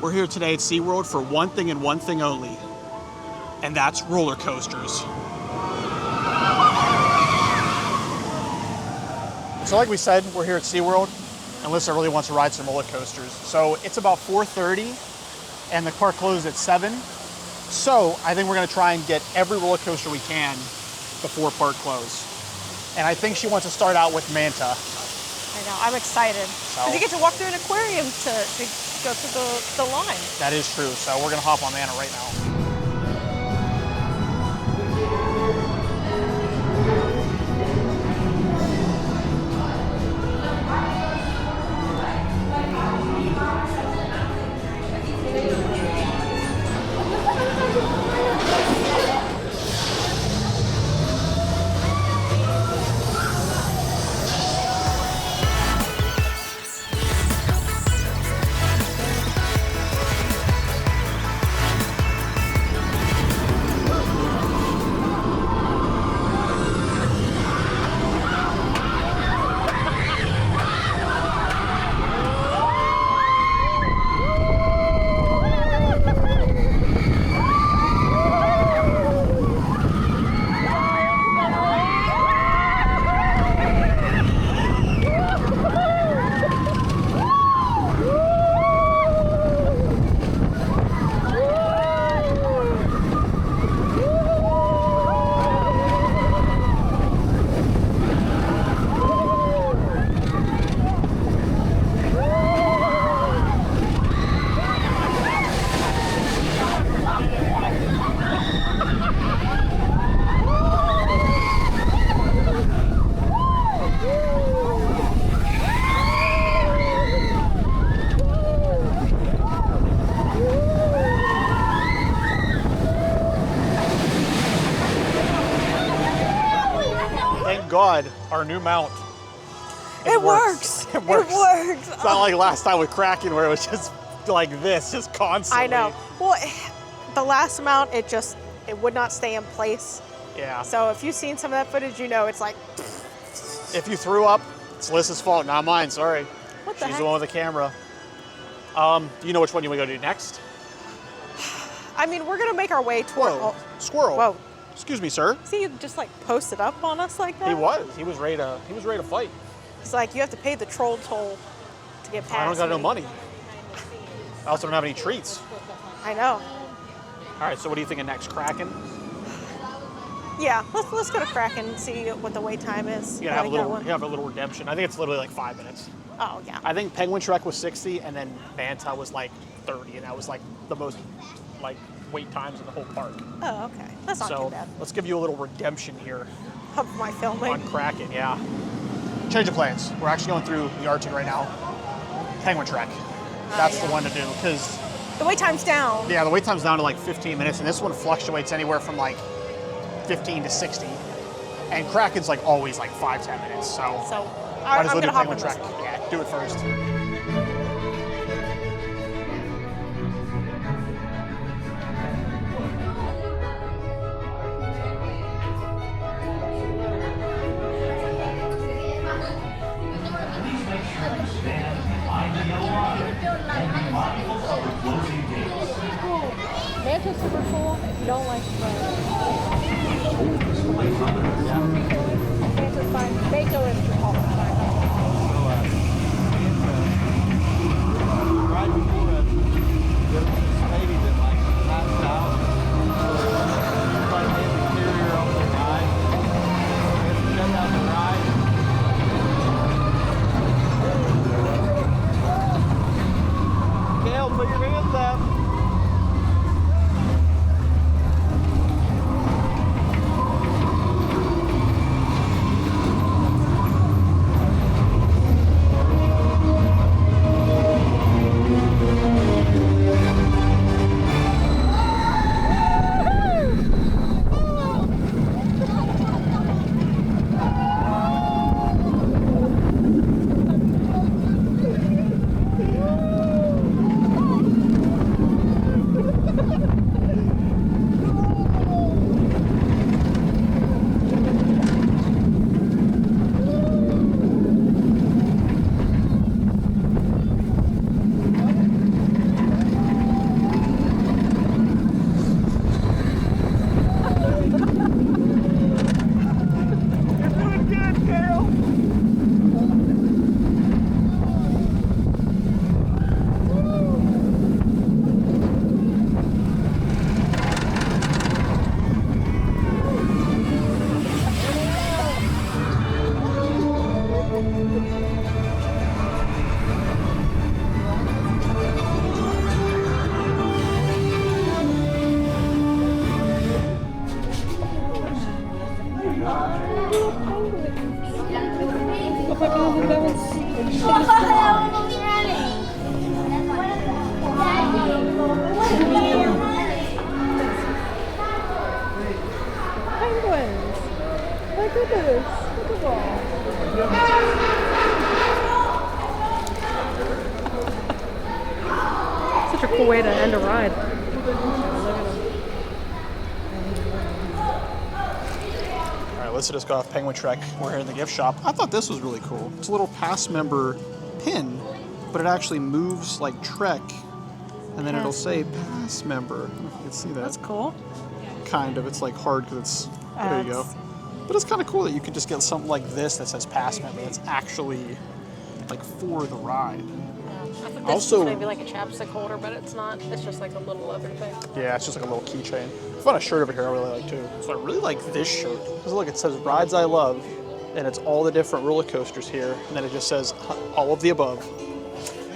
We're here today at SeaWorld for one thing and one thing only, and that's roller coasters. So like we said, we're here at SeaWorld, and Lissah really wants to ride some roller coasters. So it's about 4:30, and the park closes at 7. So I think we're gonna try and get every roller coaster we can before park close. And I think she wants to start out with Manta. I know, I'm excited. Because you get to walk through an aquarium to go through the line. That is true, so we're gonna hop on Manta right now. God, our new mount. It works. It works. It works. It's not like last time with Kraken where it was just like this, just constantly. I know. Well, the last mount, it would not stay in place. Yeah. So if you've seen some of that footage, you know it's like. If you threw up, it's Lissah's fault, not mine, sorry. What the She's heck? the one with the camera. Do you know which one you want to go to next? I mean, we're going to make our way toward. Whoa, squirrel. Whoa. Excuse me, sir. See, you just like posted up on us like that? He was ready to fight. It's like you have to pay the troll toll to get past I don't got me. no money. I also don't have any treats. I know. All right, so what are you thinking next, Kraken? Yeah, let's go to Kraken and see what the wait time is. You have a little redemption. I think it's literally like 5 minutes. Oh, yeah. I think Penguin Trek was 60, and then Manta was like 30, and that was like the most like wait times in the whole park. Oh, okay. That's not too bad. Let's give you a little redemption here Of my filming. on Kraken, yeah. Change of plans. We're actually going through the Arctic right now. Penguin Trek. That's the one to do, because the wait time's down. yeah, the wait time's down to like 15 minutes, and this one fluctuates anywhere from like 15 to 60. And Kraken's like always like 5-10 minutes, so I'm might as well do gonna hop Penguin in Trek. this one. Yeah, do it first. Manta's super full if you don't like Manta's fine. Mako is all fine. Right before us, there was this lady that like passed out. Everybody had the carrier on the ride. We had to shut down the ride. Gail, put your hands up. this. Look at that. Such a cool way to end a ride. Look at All right, let's just go off Penguin Trek. We're here in the gift shop. I thought this was really cool. It's a little pass member pin, but it actually moves like Trek, and then it'll say pass member. I don't know if you can see that. That's cool. Kind of. It's like hard because it's, there you go. But it's kind of cool that you could just get something like this that says pass member that's actually like for the ride. I think this Also- is maybe like a chapstick holder, but it's not. It's just like a little leather thing. Yeah, it's just like a little keychain. I found a shirt over here I really like too. So I really like this shirt. Because look, it says Rides I Love, and it's all the different roller coasters here, and then it just says all of the above.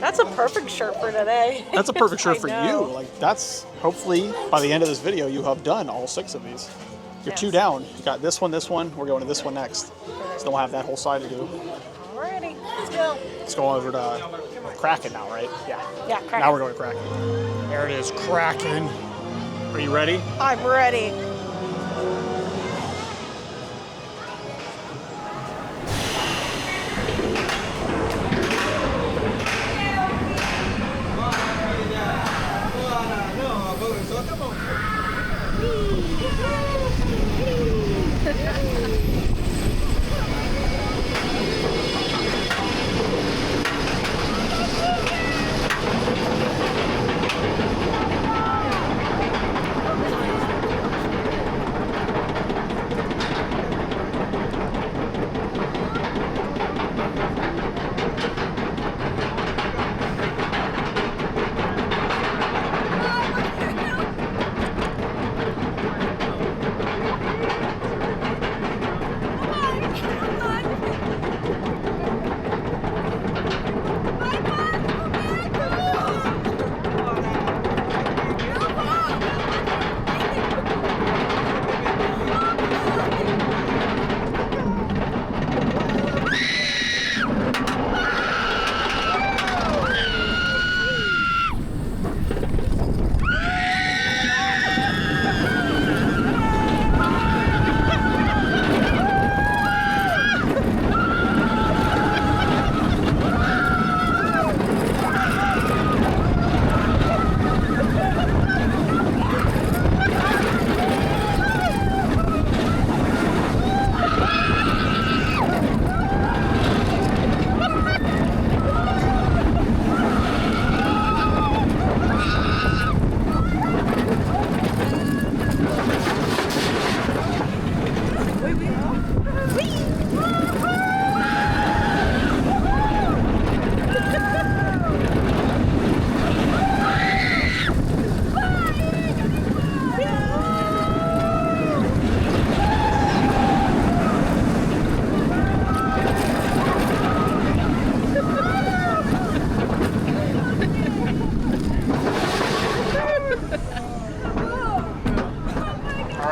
That's a perfect shirt for today. That's a perfect shirt I for know. you. Like that's, hopefully, by the end of this video, you have done all 6 of these. You're 2 down. You got this one, we're going to this one next. So then we'll have that whole side to do. Alrighty, let's go. Let's go over to Kraken now, right? Yeah. Yeah, Kraken. Now we're going to Kraken. There it is, Kraken. Are you ready? I'm ready.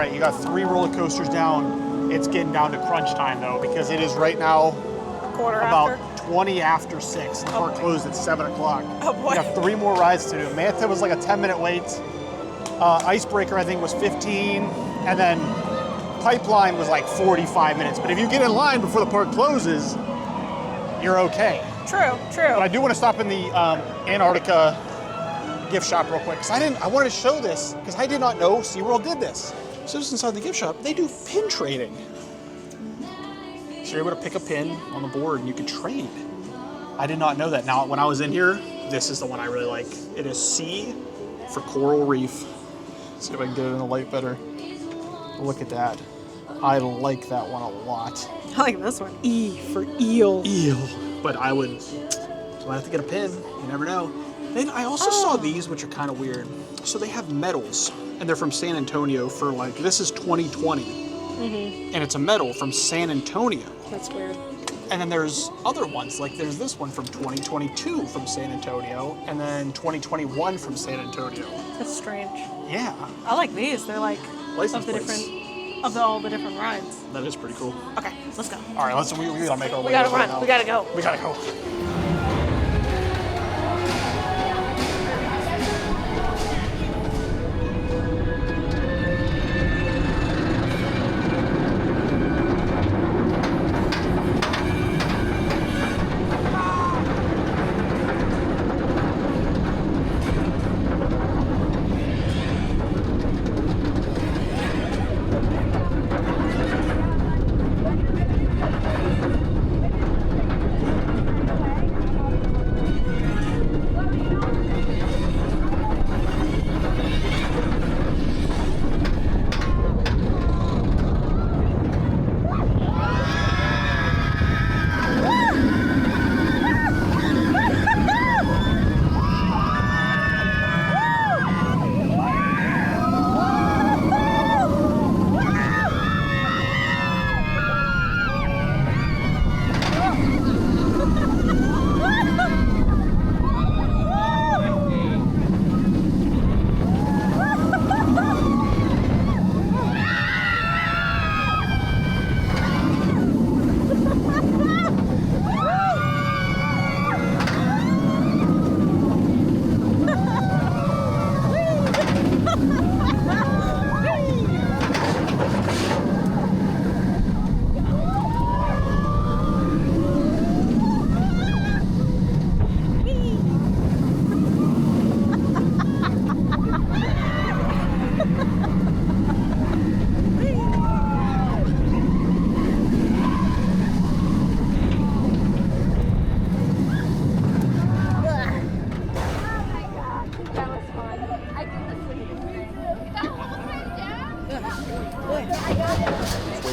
right, you got 3 roller coasters down. It's getting down to crunch time though, because it is right now Quarter about after? 20 after 6. The park closed at 7 o'clock. Oh boy. We got 3 more rides to do. Manta was like a 10-minute wait. Icebreaker, I think, was 15. And then Pipeline was like 45 minutes. But if you get in line before the park closes, you're okay. True, true. But I do want to stop in the Antarctica gift shop real quick, because I wanted to show this, because I did not know SeaWorld did this. So just inside the gift shop, they do pin trading. So you're able to pick a pin on the board and you can trade. I did not know that. Now, when I was in here, this is the one I really like. It is C for Coral Reef. Let's see if I can get it in the light better. Look at that. I like that one a lot. I like this one. E for eel. Eel. But I would, so I have to get a pin. You never know. Then I also saw these, which are kind of weird. So they have medals, and they're from San Antonio for like, this is 2020. Mm-hmm. And it's a medal from San Antonio. That's weird. And then there's other ones, like there's this one from 2022 from San Antonio, and then 2021 from San Antonio. That's strange. Yeah. I like these. They're like License of the plates. different, of all the different rides. That is pretty cool. Okay, let's go. All right, we gotta make our way. We gotta over run. now. We gotta go. We gotta go.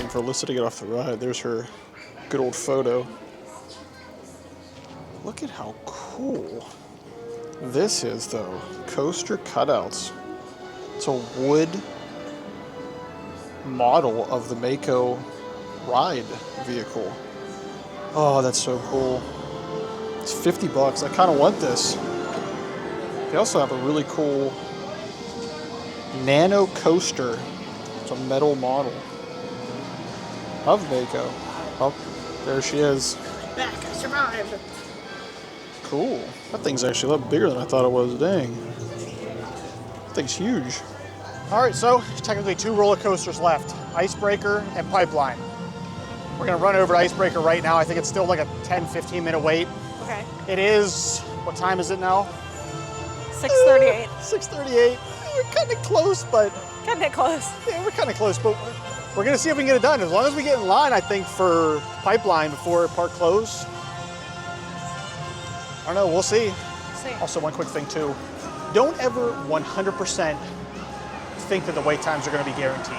waiting for Lissah to get off the ride. There's her good old photo. Look at how cool this is, though. Coaster cutouts. It's a wood model of the Mako Ride vehicle. Oh, that's so cool. It's $50. I kind of want this. They also have a really cool nano coaster. It's a metal model of Mako. Oh, there she is. Back, I survived. Cool. That thing's actually a lot bigger than I thought it was. Dang. That thing's huge. All right, so technically 2 roller coasters left, Icebreaker and Pipeline. We're gonna run over to Icebreaker right now. I think it's still like a 10-15 minute wait. Okay. It is, what time is it now? 6:38. 6:38. We're kind of close, but. Kind of close. Yeah, we're kind of close, but we're gonna see if we can get it done. As long as we get in line, I think, for Pipeline before park close. I don't know, we'll see. See. Also, one quick thing too. Don't ever 100% think that the wait times are gonna be guaranteed.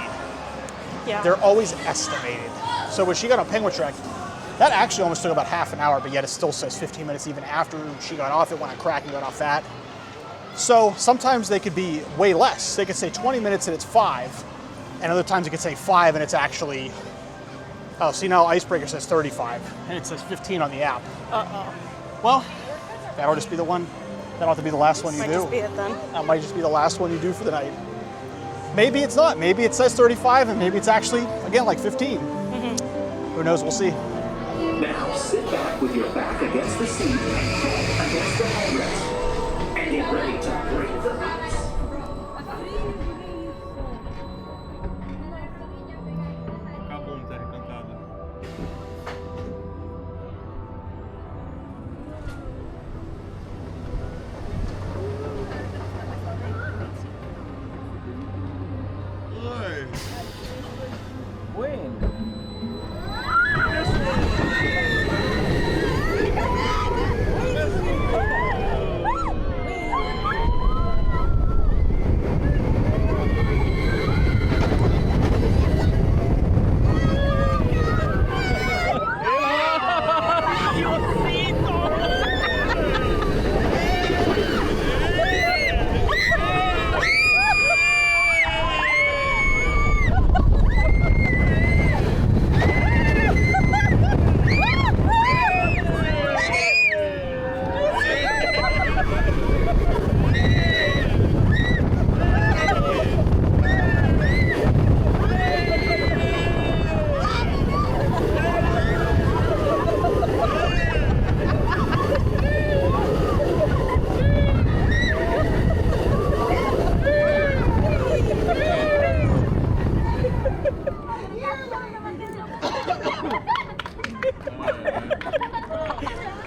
Yeah. They're always estimated. So when she got on Penguin Trek, that actually almost took about half an hour, but yet it still says 15 minutes even after she got off it when I Kraken got off that. So sometimes they could be way less. They could say 20 minutes and it's 5, and other times it could say 5 and it's actually, oh, see now Icebreaker says 35, and it says 15 on the app. Uh-oh. Well, that'll just be the one, that'll have to be the last one you Might do. just be it then. That might just be the last one you do for the night. Maybe it's not. Maybe it says 35 and maybe it's actually, again, like 15. Who knows? We'll see. Now sit back with your back against the seat and head against the headrest. And get ready to break the ice.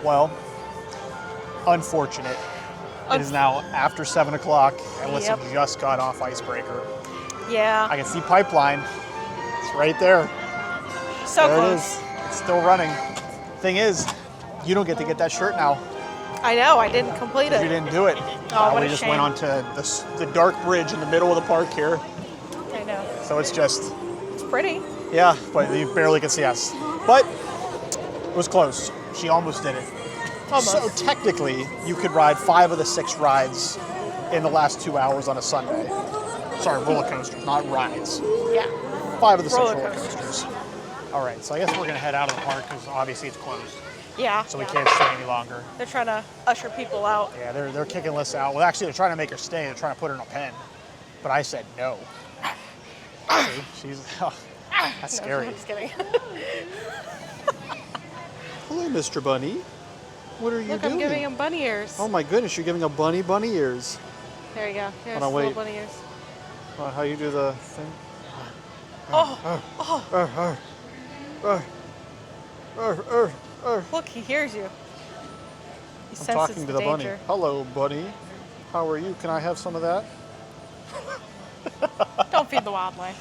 Well, unfortunate. It is now after 7 o'clock, and Lissah just got off Icebreaker. Yeah. I can see Pipeline. It's right there. So there close. it is. It's still running. Thing is, you don't get to get that shirt now. I know, I didn't complete it. You didn't do it. Oh, what we a just shame. went onto the dark bridge in the middle of the park here. I know. So it's just, It's pretty. yeah, but you barely can see us. But it was close. She almost did it. Almost. So technically, you could ride 5 of the 6 rides in the last 2 hours on a Sunday. Sorry, roller coasters, not rides. Yeah. 5 of the 6 Roller roller coasters. coasters. All right, so I guess we're gonna head out of the park because obviously it's closed. Yeah. So we can't stay any longer. They're trying to usher people out. Yeah, they're kicking Lissah out. Well, actually, they're trying to make her stay. They're trying to put her in a pen. But I said no. See, she's, oh, that's No, scary. I'm just kidding. Hello, Mr. Bunny. What are you Look, doing? I'm giving him bunny ears. Oh my goodness, you're giving a bunny ears. There you go. Here's Hold on, little wait. bunny ears. How you do the thing? Oh, look, he hears you. He I'm senses talking to the bunny. danger. Hello, bunny. How are you? Can I have some of that? Don't feed the wildlife.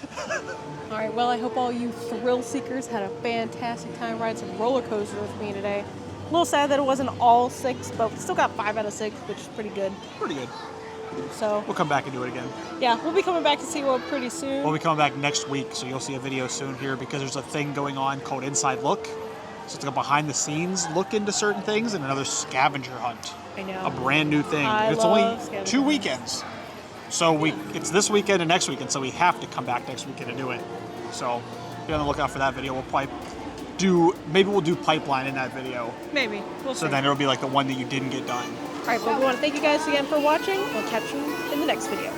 All right, well, I hope all you thrill seekers had a fantastic time riding some roller coasters with me today. A little sad that it wasn't all 6, but we still got 5 out of 6, which is pretty good. Pretty good. So We'll come back and do it again. yeah, we'll be coming back to SeaWorld pretty soon. We'll be coming back next week, so you'll see a video soon here because there's a thing going on called Inside Look. So it's like a behind the scenes look into certain things and another scavenger hunt. I know. A brand new thing. I It's love only scavenger 2 hunts. weekends. So it's this weekend and next weekend, so we have to come back next weekend to do it. So be on the lookout for that video. We'll probably maybe we'll do pipeline in that video. Maybe. We'll see. So then it'll be like the one that you didn't get done. All right, but we want to thank you guys again for watching. We'll catch you in the next video.